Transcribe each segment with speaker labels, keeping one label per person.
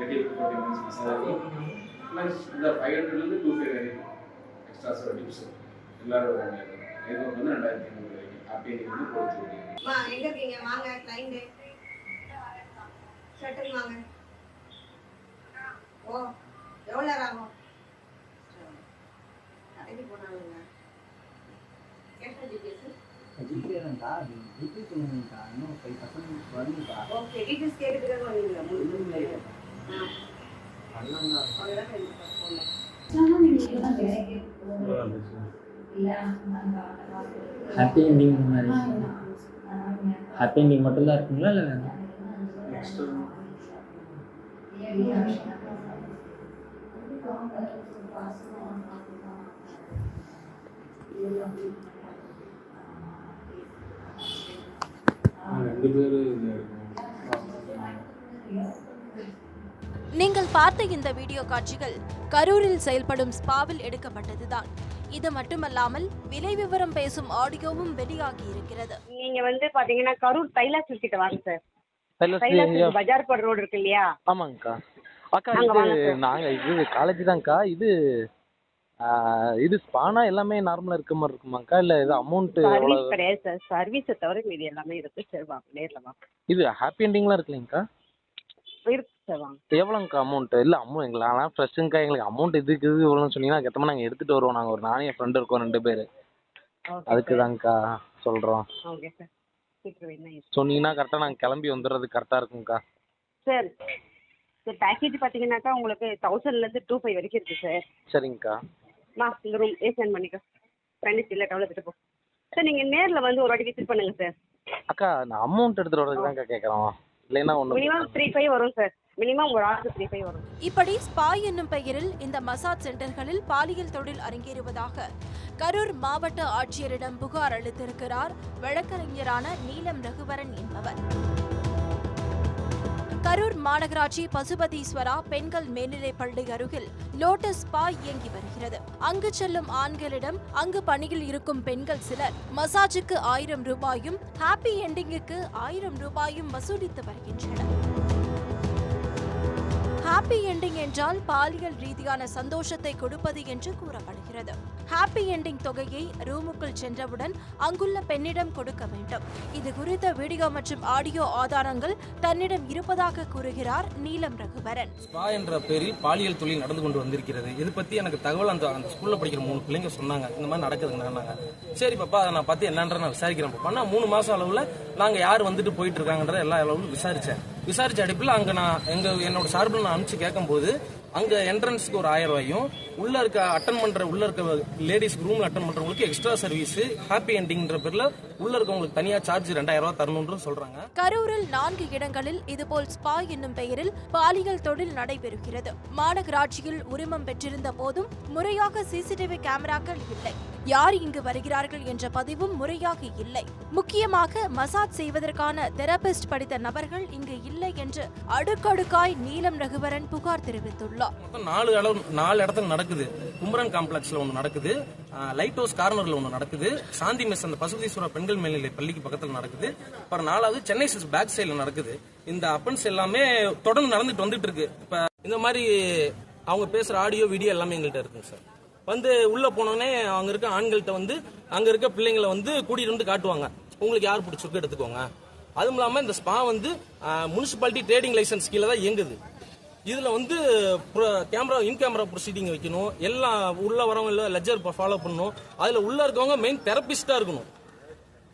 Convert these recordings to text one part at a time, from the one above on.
Speaker 1: 30 minutes masala இருக்கும். Plus இந்த 500லேருந்து 250 வரைக்கும் எக்ஸ்ட்ரா டிப்ஸ் எல்லாரும் வராங்க. இது வந்து 2500 வரைக்கும் ஹாப்பி எண்டிங் வந்து கொடுத்துருக்கீங்க.
Speaker 2: எங்க இருக்கீங்க? வாங்க கிளைண்ட் ஷட்டல் வாங்க. ஓ எவ்வளோ நேரம் ஆகும்? கடைக்கு போனாலுங்க கேட்ட டீட்டெயில்ஸ்
Speaker 3: ஜிபேதான்க்கா, ஜிபே சொல்லுங்கக்கா, இன்னும் 5% வருங்கக்கா.
Speaker 2: ஓகே டீட்டெயில்ஸ் கேட்டுக்கிறேன் வருவீங்களா?
Speaker 4: ஹாப்பி எண்டிங் மாதிரி ஹாப்பி எண்டிங் மட்டும்தான் இருக்குங்களா இல்லை வேணும்?
Speaker 5: நீங்கள் பார்த்த இந்த வீடியோ காட்சிகள் கரூரில் செயல்படும் ஸ்பாவில் எடுக்கப்பட்டதுதான். இது மட்டுமல்லாமல் விலை விவரம் பேசும் ஆடியோவும் வெளியாகி இருக்கிறது.
Speaker 2: நீங்க வந்து பாத்தீங்கன்னா கரூர் தைலாஸ் கிட்ட வாங்க சார். தைலாஸ் பஜார் பட் ரோடு இருக்கு இல்லையா?
Speaker 6: ஆமாங்கக்கா. அக்கா இது நாங்க இது காலேஜ் தான்க்கா. இது ஸ்பானா எல்லாமே நார்மலா இருக்க மாதிரி இருக்குமாக்கா, இல்ல இது அமௌண்ட்
Speaker 2: சர்வீஸ் கிடையாது சார். சர்வீஸை தவிர மீதி எல்லாமே இருக்கு சார். வாங்க நேர்ல வாங்க.
Speaker 6: இது ஹாப்பி எண்டிங்லாம் இருக்குல்லங்கக்கா?
Speaker 2: இருக்கு சார் வாங்க.
Speaker 6: எவ்வளோங்கக்கா அமௌண்ட்? இல்லை எங்களாம் ஃப்ரெஷ்ஷுங்கக்கா. எங்களுக்கு அமௌண்ட் இதுக்கு எவ்வளோன்னு சொன்னீங்கன்னா அதுக்கேற்ற நாங்கள் எடுத்துகிட்டு வருவோம். நாங்கள் ஒரு நானும் என் ஃப்ரெண்டு இருக்கோம் 2 பேர். அதுக்கு தாங்க்கா சொல்கிறோம்.
Speaker 2: Okay sir.
Speaker 6: சொன்னீங்கன்னா கரெக்டாக நாங்கள் கிளம்பி வந்துடுறதுக்கு கரெக்டாக இருக்குங்கக்கா.
Speaker 2: சார் சார் பேக்கேஜ் பார்த்தீங்கன்னாக்கா உங்களுக்கு 1000லேருந்து 2500 வரைக்கும் இருக்குது சார்.
Speaker 6: சரிங்கக்கா.
Speaker 2: இந்த ரூம் ஏசன் பண்ணிக்கோ. கண்டிப்பாக இல்லை டவுன் எடுத்துகிட்டு போ சார். நீங்கள் நேரில் வந்து ஒரு வாட்டி விசிட் பண்ணுங்கள் சார்.
Speaker 6: அக்கா நான் அமௌண்ட் எடுத்துகிட்டு வரதுக்கு தான்க்கா கேட்குறோம். இல்லைன்னா ஒன்று
Speaker 2: மினிமம் 35 வரும் சார். மினிமம் ஒரு ஆளுக்கு 35 வரும்.
Speaker 5: இப்படி ஸ்பா என்னும் பெயரில் இந்த மசாஜ் சென்டர்களில் பாலியல் தொழில் அரங்கேறுவதாக கரூர் மாவட்ட ஆட்சியரிடம் புகார் அளித்திருக்கிறார் வழக்கறிஞரான நீலம் ரகுவரன் என்பவர். கரூர் மாநகராட்சி பசுபதீஸ்வரா பெண்கள் மேல்நிலைப் பள்ளி அருகில் லோட்டஸ் ஸ்பா இயங்கி வருகிறது. அங்கு செல்லும் ஆண்களிடம் அங்கு பணியில் இருக்கும் பெண்கள் சிலர் மசாஜுக்கு 1000 ரூபாயும் ஹாப்பி எண்டிங்குக்கு 1000 ரூபாயும் வசூலித்து வருகின்றனர். ஹாப்பி எண்டிங் என்றால் பாலியல் ரீதியான சந்தோஷத்தை கொடுப்பது என்று கூறப்படுகிறது. ஹாப்பி எண்டிங் தொகையை ரூமுக்குள் சென்றவுடன் அங்குள்ள பெண்ணிடம் கொடுக்க வேண்டும். இது குறித்த வீடியோ மற்றும் ஆடியோ ஆதாரங்கள் தன்னிடம் இருப்பதாக கூறுகிறார் நீலம் ரகுவரன்.
Speaker 7: ஸ்பா என்ற பேரில் பாலியல் தொழில் நடந்து கொண்டு வந்திருக்கிறது. இது பத்தி எனக்கு தகவல் அந்த ஸ்கூல்ல படிக்கிற 3 பிள்ளைங்க சொன்னாங்க. இந்த மாதிரி நடக்குதுங்க. சரி பாப்பா அதை நான் பத்தி என்னன்ற நான் விசாரிக்கிறேன் பாப்பா. நான் 3 மாசம் அளவுல நாங்க யார் வந்துட்டு போயிட்டு இருக்காங்கன்ற எல்லா அளவுலும் விசாரிச்ச அடிப்பில் அங்க நான் என்னோட சார்பில் நான் அனுப்பிச்சு கேட்கும் போது அங்க என்ட்ரன்ஸ்க்கு ஒரு 1000 ரூபாயும் உள்ள இருக்க லேடிஸ் ரூம்ல அட்டன் பண்றவங்களுக்கு எக்ஸ்ட்ரா சர்வீஸ் ஹாப்பி எண்டிங்ன்ற பேர்ல உள்ள இருக்கவங்களுக்கு தனியா சார்ஜ் 2000 ரூபாய் தரணும்னு சொல்றாங்க.
Speaker 5: கரூரில் 4 இடங்களில் இதுபோல் ஸ்பா என்னும் பெயரில் பாலியல் தொழில் நடைபெறுகிறது. மாநகராட்சியில் உரிமம் பெற்றிருந்த போதும் முறையாக சிசிடிவி கேமராக்கள் இல்லை. யார் இங்கு வருகிறார்கள் என்ற பதிவும் முறையாக இல்லை. முக்கியமாக மசாஜ் செய்வதற்கான தெரபிஸ்ட் படித்த நபர்கள் இங்கு இல்லை என்று அடுக்கடுக்காய் நீலம் ரகுவரன் புகார் தெரிவித்துள்ளார்.
Speaker 7: 4 இடத்துல நடக்குது. குமரன் காம்ப்ளெக்ஸ்ல ஒன்று நடக்குது, லைட் ஹவுஸ் கார்னர்ல ஒன்று நடக்குது, சாந்தி மெஸ் அந்த பசுபதீஸ்வரா பெண்கள் மேல்நிலை பள்ளிக்கு பக்கத்தில் நடக்குது. அப்புறம் 4வது சென்னை சில்க்ஸ் பேக் சைட்ல நடக்குது. இந்த அப்பன்ஸ் எல்லாமே தொடர்ந்து நடந்துட்டு வந்துட்டு இருக்கு. இப்ப இந்த மாதிரி அவங்க பேசுற ஆடியோ வீடியோ எல்லாமே எங்கள்கிட்ட இருக்குங்க சார். வந்து உள்ள போனோடனே அங்க இருக்க ஆண்கள்கிட்ட வந்து அங்க இருக்க பிள்ளைங்களை வந்து கூட்டிட்டு வந்து காட்டுவாங்க. உங்களுக்கு யார் பிடிச்சிருக்கு எடுத்துக்கோங்க. அதுவும் இல்லாம இந்த ஸ்பா வந்து முனிசிபாலிட்டி ட்ரேடிங் லைசன்ஸ் கீழே தான் இயங்குது. இதுல வந்து இன் கேமரா ப்ரொசீடிங் வைக்கணும். எல்லாம் உள்ள வரவங்க லெஜர் ஃபாலோ பண்ணணும். அதுல உள்ள இருக்கவங்க மெயின் தெரபிஸ்டா இருக்கணும்.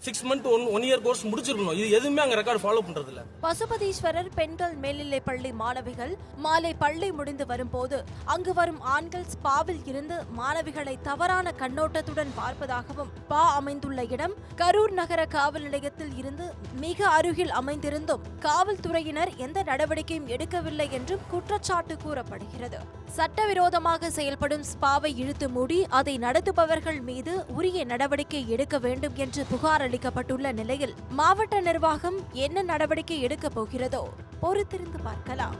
Speaker 7: 6 month 1 year கோர்ஸ் முடிச்சிருக்கணும். இது எதுவுமே அங்க ரெக்கார்ட் ஃபாலோ பண்றது இல்ல.
Speaker 5: பசுபதீஸ்வரர் பெண்கள் மேல்நிலை பள்ளி மாணவிகள் மாலை பள்ளி முடிந்து வரும்போது அங்கு வரும் ஆண்கள் ஸ்பாவில் இருந்து மாணவிகளை தவறான கண்ணோட்டத்துடன் பார்ப்பதாகவும், ஸ்பா அமைந்துள்ள இடம் கரூர் நகர காவல் நிலையத்தில் இருந்து மிக அருகில் அமைந்திருந்தும் காவல்துறையினர் எந்த நடவடிக்கையும் எடுக்கவில்லை என்றும் குற்றச்சாட்டு கூறப்படுகிறது. சட்டவிரோதமாக செயல்படும் ஸ்பாவை இழுத்து மூடி அதை நடத்துபவர்கள் மீது உரிய நடவடிக்கை எடுக்க வேண்டும் என்று புகார் அளிக்கப்பட்டுள்ள நிலையில் மாவட்ட நிர்வாகம் என்ன நடவடிக்கை எடுக்கப் போகிறதோ பொறுத்திருந்து பார்க்கலாம்.